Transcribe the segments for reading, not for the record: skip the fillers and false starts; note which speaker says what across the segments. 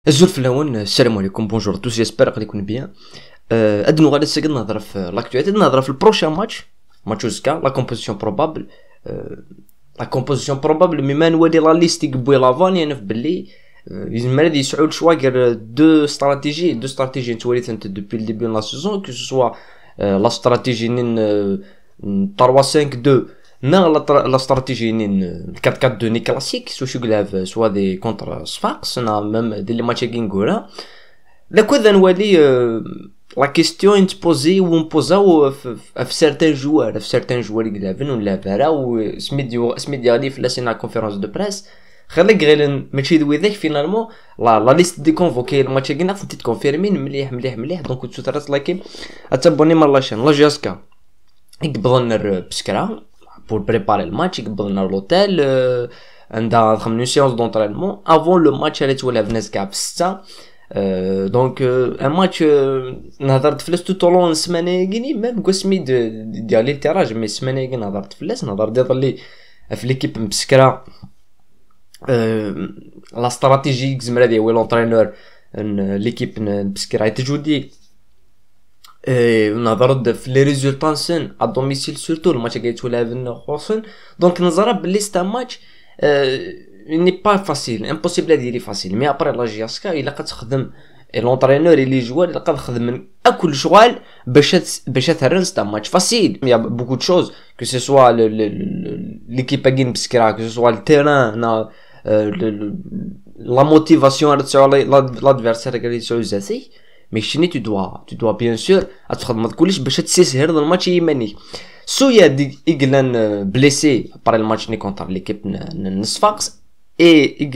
Speaker 1: الزول في الاول السلام عليكم بونجور توس جيسبر غادي يكون بيان. ادنو غادا ساكن نهضر في لاكتواليتي نهضر في البروشان ماتش زكا لا كومبوزيسيون بروبابل. لا كومبوزيسيون بروبابل مما نولي لا ليست يقبوي لافاني انا في بلي يزمر هادي سعود شواغر دو استراتيجي نتوليت انت دوبي الديبي لا سيزون كو سوا لا استراتيجي نين 3 5 2 نا لا استراتيجي نين 4 4 2 ني كلاسيك سو شغلاف سوا دي كونتر صفاقس نا ميم دي لي ماتش كينغورا لا كذا نولي لا كيستيون تبوزي ونبوزاو في سيرتان جوار يلعبن ولا برا سميت غادي في لاسينا كونفيرونس دو بريس خليك غير ماشي دوي ذاك فينالمون لا ليست دي كونفوكي الماتش كينا فهمتي تكونفيرمين مليح دونك تشوف لايكي اتابوني مال لاشين لا جاسكا يقبضنا بسكرا pour préparer le match يقبضنا لوتيل عندها خمن سيونس دونطرينمون افون لو ماتش اللي تولى في ناس كاع في 6 دونك ان ماتش نهضرت فلاس تو طولون السمانه كيني ميم قسمي ديال لي تيراج مي السمانه كي نهضرت فلاس نهضر ديال في ليكيب مسكره لا استراتيجي زمرا ديال وي لونطرينور ليكيب مسكره تجودي نهضرت في لي ريزولطا سن ا دوميسيل سورتو الماتش كي تولى في خوسن دونك نزرب بلي ستا ماتش ني با فاسيل امبوسيبل ديري فاسيل مي ابري لا جياسكا الا كتخدم لونطرينور اللي جوال الا كتخدم من اكل شغال باش تهرن ستا ماتش فاسيل يا بوكو دو شوز كو سي سوا ليكيب كين بسكرا كو سي سوا التيران لا موتيفاسيون تاع لادفيرسير اللي تسعو زاسي مي شني تو بيان سور تخدم كلش باش تسيسهر الماتش يماني سويا دي ايغلان بليسي بار الماتش ني كونتر ليكيب نصفاقس اي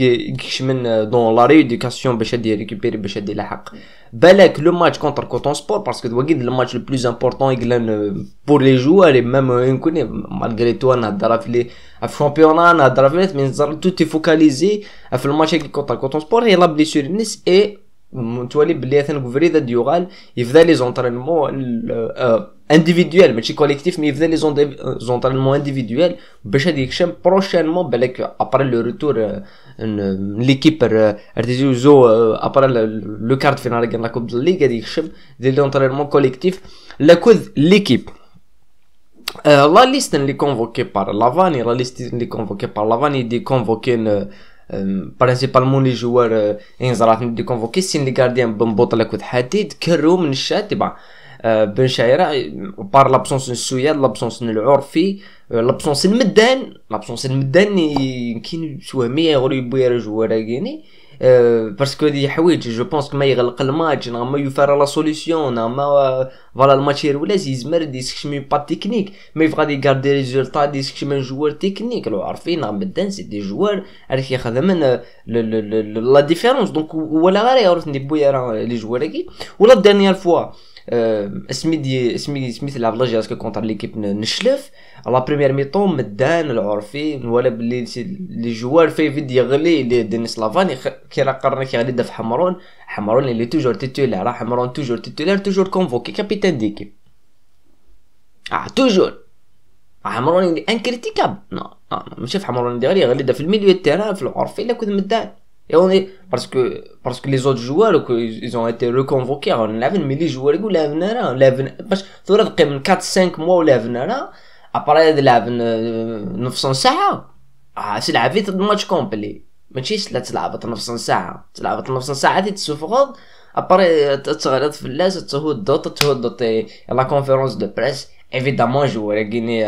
Speaker 1: من دون لا ريديكاسيون باش دي ريكوبيري باش دي لاحق بالك لو ماتش كونتر كوتون سبور باسكو واكيد لو ماتش لو بلوز امبورطون ايغلان بور لي جوار ميم يمكن مالغري تو نهضر في لي في الشامبيونا نهضر في مي نزر تو تي فوكاليزي في الماتش كي كونتر كوتون سبور هي لا بليسور الناس اي متولي بلي ثانك فريدا ديوغال يفدا لي زونطرينمون انديفيدوال ماشي كوليكتيف مي يفدا لي زونطرينمون انديفيدوال باش هادي يكشم بروشينمون بالك ابري لو روتور ليكيب ارتيزو ابري لو كارت فينال كان لا كوب دو ليغ غادي يكشم دي لونطرينمون كوليكتيف لا كوز ليكيب لا ليست اللي كونفوكي بار لافاني لا ليست اللي كونفوكي بار لافاني دي كونفوكين برينسيبالمون لي جوار انزرات ندي كونفوكي سين لي غارديان بنبوطله كود حديد كرو من الشاتبه بن شايره بار لابسونس السوياد لابسونس العرفي لابسونس المدان يمكن شويه غريب يا جوار كيني باسكو دي حوايج جو بونس ما يغلق الماتش ما يفار لا سوليسيون ما فوالا الماتش ولا يزمر دي سكشمي با تكنيك مي غادي يغاردي ريزولطا دي سكشمي جوار تكنيك لو عارفين مدان سي دي جوار عارف يخدمن لا ديفيرونس دونك ولا غير يعرف ندي بويا لي جوار كي ولا دانيير فوا اسمي تلعب لا جاسكو كونتر ليكيب نشلف لا بريمير ميطون مدان العرفي ولا بلي لي جوار في فيديو غلي لي دينيس لافاني كي راه قرنا كي غادي في حمرون اللي توجور تيتولار راه حمرون توجور كونفوكي كابيتان ديكيب توجور حمرون اللي انكريتيكاب نو ماشي في حمرون اللي غالي في الميليو تيران في العرفي لا كود مدان يوني باسكو لي زوت جوار ils ont été reconvoqués on لعبن مي لي جوار يقول لعبنا راه لعبن باش ثورة دقي من 4 5 موا لعبنا راه ابري لعبن نص ساعه تلعبي الماتش كومبلي ماشي تلعبت نص ساعه تسوفغ ابري تغلط في اللاس تهود لا كونفيرونس دو بريس évidemment jouer gagner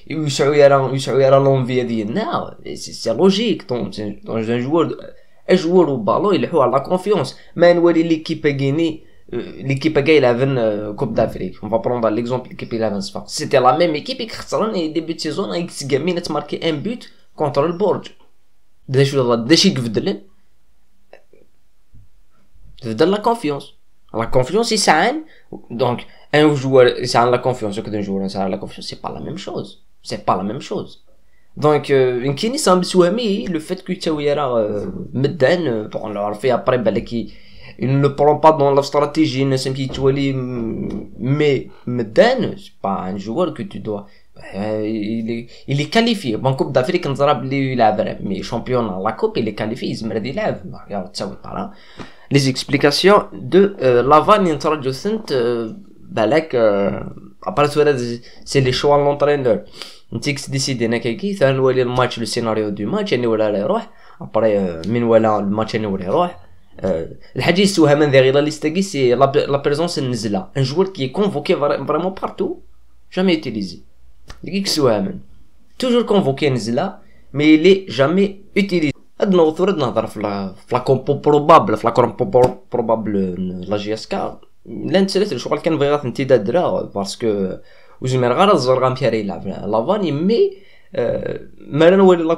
Speaker 1: يسعوا لونفي ديالنا سي لوجيك دون ان joueur au ballon il joue à la confiance mais نولي l'équipe gagner l'équipe qui a une coupe d'Afrique on va prendre l'exemple l'équipe il a c'était la même équipe qui خسرنا début de saison avec Gamine a marqué un but contre le Bordeaux داش يقفدل la confiance يسعان donc un joueur يسعان la confiance que d'un joueur يسعان la confiance c'est pas la même chose donc يمكن يسام بسوامي لو فات كو تاوي راه مدان طون لو عرفي ابري بالك il ne prend pas dans la stratégie ne سمكي تولي مي مدان با ان جوار كو تو دوا il est qualifié bon coupe d'Afrique نزرب اللي يلعب مي شامبيون لا كوب il est qualifié يزمر يلعب يا تساوي طرا les explications de Lavan ينترجو سنت بالك après c'est les choix de l'entraîneur انت كتديسيدي هنا كي ثاني نولي الماتش لو سيناريو دو ماتش يعني ولا لا يروح ابري من ولا الماتش يعني ولا يروح الحاجه يسوها من ذي غير ليستاكي سي لا بريزونس النزله ان جوار كي كونفوكي فريمون بارتو جامي يوتيليزي ديك يسوها من توجور كونفوكي نزله مي لي جامي يوتيليزي هاد نوثر نهضر في لا كومبو بروبابل في لا كومبو بروبابل لا جي اس كا لا نتسالت شغل كان بغيت امتداد درا باسكو وزمير غير الزرقاء مشاري يلعب لافاني مي ما نولي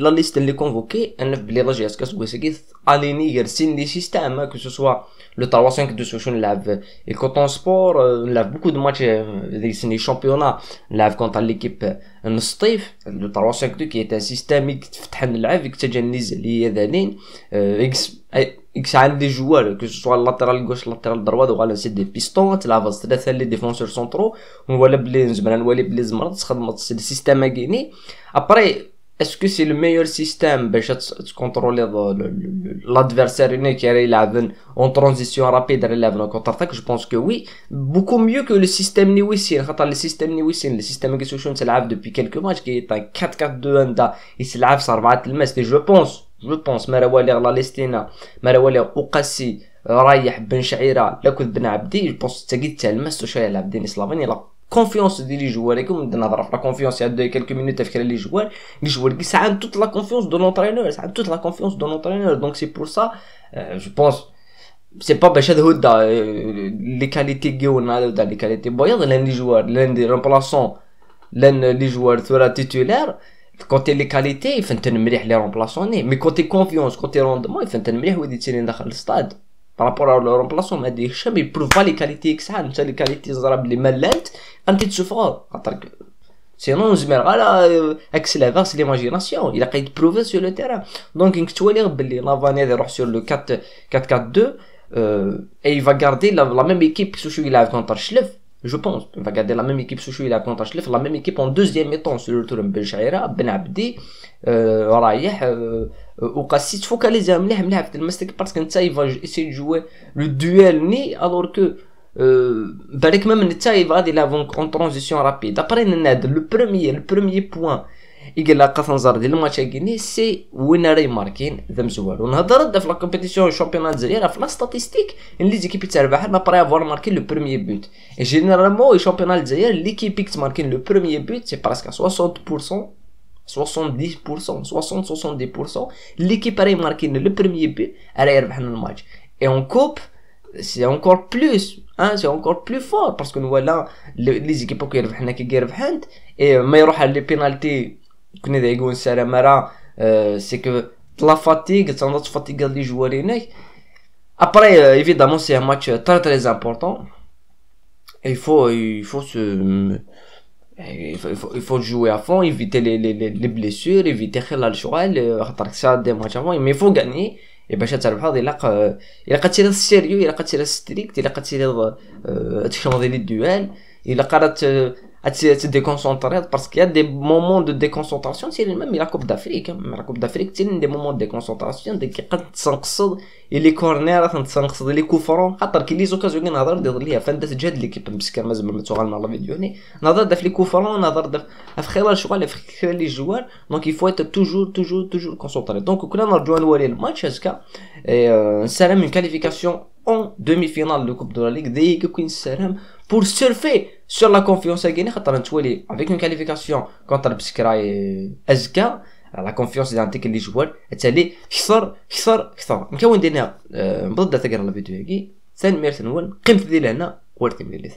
Speaker 1: لا ليست اللي كونفوكي انا بلي لا جي اس كاس كويسكي اليني يرسين لي سيستيم كو سوا لو 3 5 2 سوشن نلعب الكوتون سبور نلعب بوكو دو ماتش دي سني شامبيونا نلعب كونتر ليكيب النصطيف لو 3 5 2 كي تا سيستيم تفتح نلعب كتجنز لي ذانين اكس عندي جوار كو سوا لاترال غوش لاترال دروات وغالا سي دي بيستون تلعب ثلاثه لي ديفونسور سونترو ولا بلي زعما نولي بلي زمرت تخدم السيستيم كيني ابري اسكو سي لو ميور سيستيم باش تكونترولي l'adversaire qui يلعب en transition rapide يلعب contre attaque je pense que oui beaucoup mieux que le système نيويسين خاطر le système نيويسين le système كي شو تلعب depuis quelques matchs كي 4-4-2 دا يلعب 4 الماس je pense ما راولي لا ليستينا ما راولي اوقاسي رايح بن شعيره لا كنت بن عبدي جو بونس تاكيد تلمس شويه يلعب ديني سلافاني لا confiance ديال لي جوار كوم نهضر في لا كونفيونس يا quelques minutes تفكر لي جوار كي ساعه toute la confiance de l'entraîneur ساعه toute la confiance de l'entraîneur donc c'est pour ça je pense c'est pas باش هدا لي كاليتي كيونا هذا لي كاليتي بيض لان لي جوار لان دي رومبلاسون لان لي جوار ثورا تيتولار كوتي لي كاليتي فهمتني مليح لي رومبلاسوني مي كوتي كونفيونس كوتي روندمون فهمتني مليح ودي تيني داخل الستاد بارابور لو رومبلاسون ما ديكش مي بروف با لي كاليتي اكسان انت لي كاليتي زراب لي ملانت انت تسوفر خاطرك سينون زمير غالا اكس لافاس ليماجيناسيون الا قايد بروفي سور لو تيران دونك انك تولي بلي لافاني يروح سور لو 4 4 2 et il va garder la même équipe que celui il a contre Schlef je pense il va garder la même équipe celui il a contre Schlef la même équipe en deuxième mi-temps sur le tour Ben Chaira Ben Abdi رايح وقاسي تفوكاليزي مليح في المستك باسكو نتا يفا اسي جوي لو دويل ني الور كو بالك ميم نتا غادي لافون اون ترانزيسيون رابيد ابري ناد لو بروميي بوين يقلا قفنزر ديال الماتش كيني سي وين راي ماركين ذا مزوار ونهضر في لا كومبيتيسيون شامبيونات الجزائر في لا ستاتيستيك لي زيكيب تربح ابري افوار ماركين لو بروميي بوت اي جينيرالمون شامبيونات الجزائر ليكيب تماركين لو بروميي بوت سي براسكو 60% 70%, 60-70%, l'équipe a marqué le premier but, elle a gagné le match. Et en coupe, c'est encore plus, hein, c'est encore plus fort parce que nous voilà les équipes qui gagnent et mais il les pénalités qu'on a dit c'est que la fatigue, ça nous fatigue les joueurs. Après, évidemment, c'est un match très très important. Et il faut jouer à fond, éviter les blessures, éviter خلال الشغل خاطر ساعات دي ماتش avant mais il faut gagner et باش تربح الا قاتير سيريو الا قاتير ستريكت الا قاتير تشومضي لي دوال الا قرات te déconcentrer parce qu'il y a des moments de déconcentration c'est même la Coupe d'Afrique la Coupe d'Afrique c'est des moments de déconcentration دي قد تنقصد لي كورنير تنقصد لي كوفرون خاطر كي لي زوكازيون نهضر ندير ليها فانت تجهد ليكيب مسكين مازال ما توغالنا لا فيديو هنا نهضر في لي كوفرون نهضر في خلال شغل في خلال لي جوار دونك il faut être toujours concentré donc كنا نرجعوا نوري الماتش هكا نسالم une qualification en demi-finale de Coupe de la Ligue dès que كاين السلام pour surfer sur la confiance à gagner خاطر نتولي avec une qualification contre بسكراي ازكا la confiance ديال لي جوار تالي كثر نكون دينا بضد تقرا الفيديو هكي ثاني ميرسن نون قيمت ديال هنا ورثي مليث